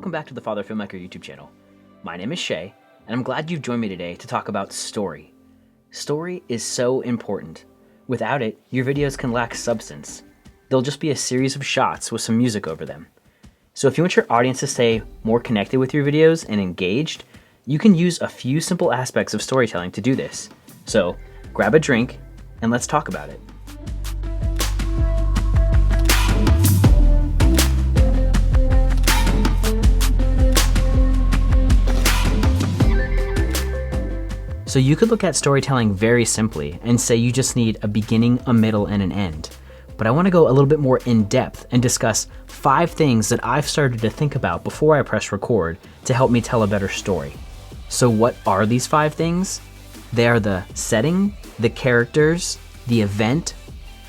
welcome back to the Father Filmmaker YouTube channel. My name is Shay, and I'm glad you've joined me today to talk about story. Story is so important. Without it, your videos can lack substance. They'll just be a series of shots with some music over them. So if you want your audience to stay more connected with your videos and engaged, you can use a few simple aspects of storytelling to do this. So grab a drink and let's talk about it. So you could look at storytelling very simply and say you just need a beginning, a middle, and an end. But I want to go a little bit more in depth and discuss 5 things that I've started to think about before I press record to help me tell a better story. So what are these 5 things? They are the setting, the characters, the event,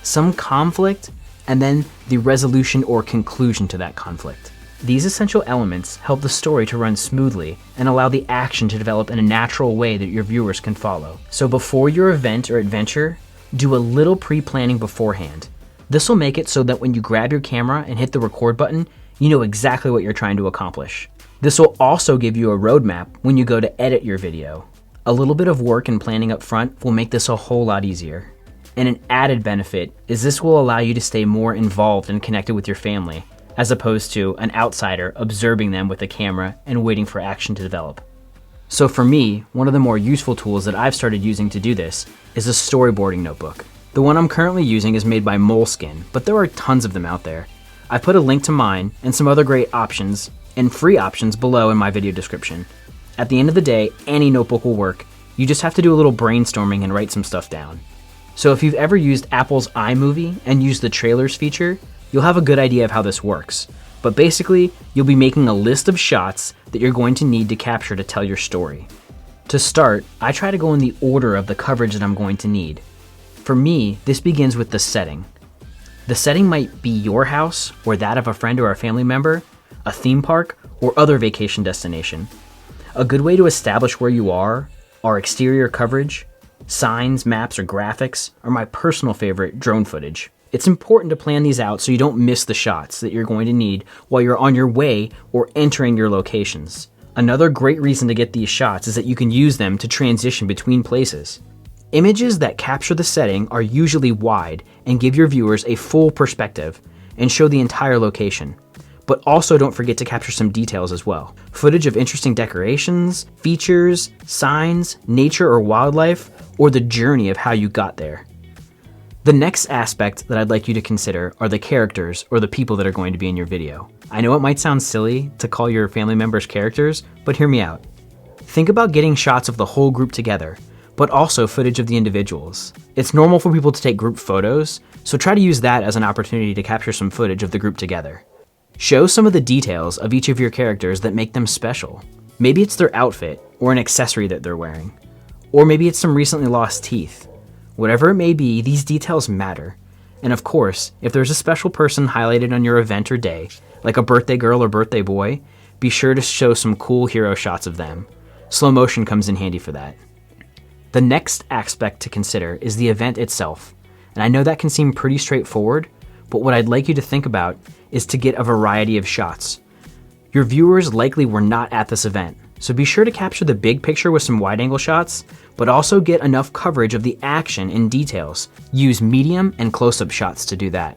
some conflict, and then the resolution or conclusion to that conflict. These essential elements help the story to run smoothly and allow the action to develop in a natural way that your viewers can follow. So before your event or adventure, do a little pre-planning beforehand. This will make it so that when you grab your camera and hit the record button, you know exactly what you're trying to accomplish. This will also give you a roadmap when you go to edit your video. A little bit of work and planning up front will make this a whole lot easier. And an added benefit is this will allow you to stay more involved and connected with your family, as opposed to an outsider observing them with a camera and waiting for action to develop. So for me, one of the more useful tools that I've started using to do this is a storyboarding notebook. The one I'm currently using is made by Moleskine, but there are tons of them out there. I put a link to mine and some other great options and free options below in my video description. At the end of the day, any notebook will work. You just have to do a little brainstorming and write some stuff down. So if you've ever used Apple's iMovie and used the trailers feature, you'll have a good idea of how this works. But basically, you'll be making a list of shots that you're going to need to capture to tell your story. To start, I try to go in the order of the coverage that I'm going to need. For me, this begins with the setting. The setting might be your house, or that of a friend or a family member, a theme park, or other vacation destination. A good way to establish where you are exterior coverage, signs, maps, or graphics, or my personal favorite, drone footage. It's important to plan these out so you don't miss the shots that you're going to need while you're on your way or entering your locations. Another great reason to get these shots is that you can use them to transition between places. Images that capture the setting are usually wide and give your viewers a full perspective and show the entire location. But also don't forget to capture some details as well. Footage of interesting decorations, features, signs, nature or wildlife, or the journey of how you got there. The next aspect that I'd like you to consider are the characters or the people that are going to be in your video. I know it might sound silly to call your family members characters, but hear me out. Think about getting shots of the whole group together, but also footage of the individuals. It's normal for people to take group photos, so try to use that as an opportunity to capture some footage of the group together. Show some of the details of each of your characters that make them special. Maybe it's their outfit or an accessory that they're wearing, or maybe it's some recently lost teeth. Whatever it may be, these details matter. And of course, if there's a special person highlighted on your event or day, like a birthday girl or birthday boy, be sure to show some cool hero shots of them. Slow motion comes in handy for that. The next aspect to consider is the event itself. And I know that can seem pretty straightforward, but what I'd like you to think about is to get a variety of shots. Your viewers likely were not at this event, so be sure to capture the big picture with some wide-angle shots, but also get enough coverage of the action and details. Use medium and close-up shots to do that.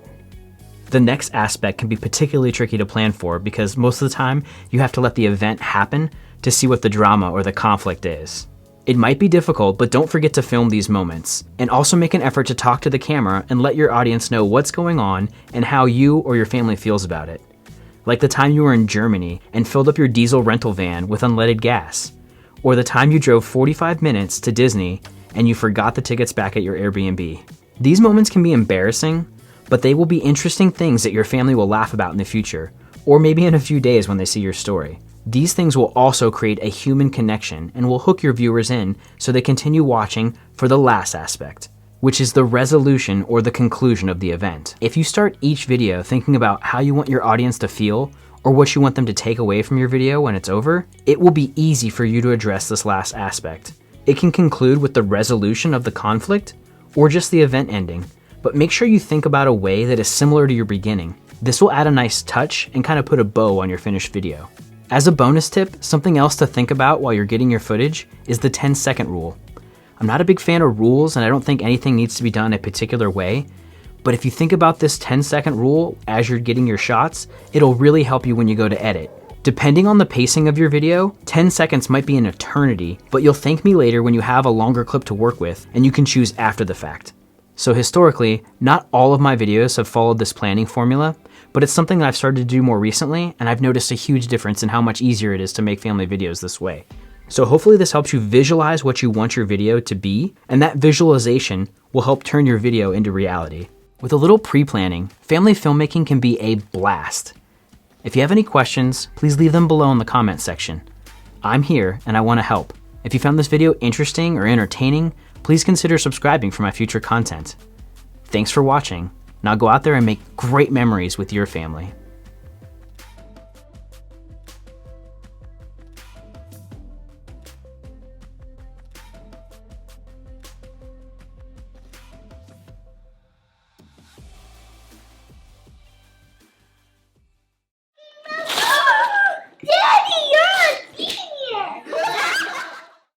The next aspect can be particularly tricky to plan for because most of the time you have to let the event happen to see what the drama or the conflict is. It might be difficult, but don't forget to film these moments, and also make an effort to talk to the camera and let your audience know what's going on and how you or your family feels about it. Like the time you were in Germany and filled up your diesel rental van with unleaded gas, or the time you drove 45 minutes to Disney and you forgot the tickets back at your Airbnb. These moments can be embarrassing, but they will be interesting things that your family will laugh about in the future, or maybe in a few days when they see your story. These things will also create a human connection and will hook your viewers in so they continue watching for the last aspect, which is the resolution or the conclusion of the event. If you start each video thinking about how you want your audience to feel or what you want them to take away from your video when it's over, it will be easy for you to address this last aspect. It can conclude with the resolution of the conflict or just the event ending, but make sure you think about a way that is similar to your beginning. This will add a nice touch and kind of put a bow on your finished video. As a bonus tip, something else to think about while you're getting your footage is the 10-second rule. I'm not a big fan of rules, and I don't think anything needs to be done a particular way, but if you think about this 10-second rule as you're getting your shots, it'll really help you when you go to edit. Depending on the pacing of your video, 10 seconds might be an eternity, but you'll thank me later when you have a longer clip to work with, and you can choose after the fact. So historically, not all of my videos have followed this planning formula, but it's something that I've started to do more recently, and I've noticed a huge difference in how much easier it is to make family videos this way. So hopefully this helps you visualize what you want your video to be, and that visualization will help turn your video into reality. With a little pre-planning, family filmmaking can be a blast. If you have any questions, please leave them below in the comment section. I'm here and I want to help. If you found this video interesting or entertaining, please consider subscribing for my future content. Thanks for watching. Now go out there and make great memories with your family.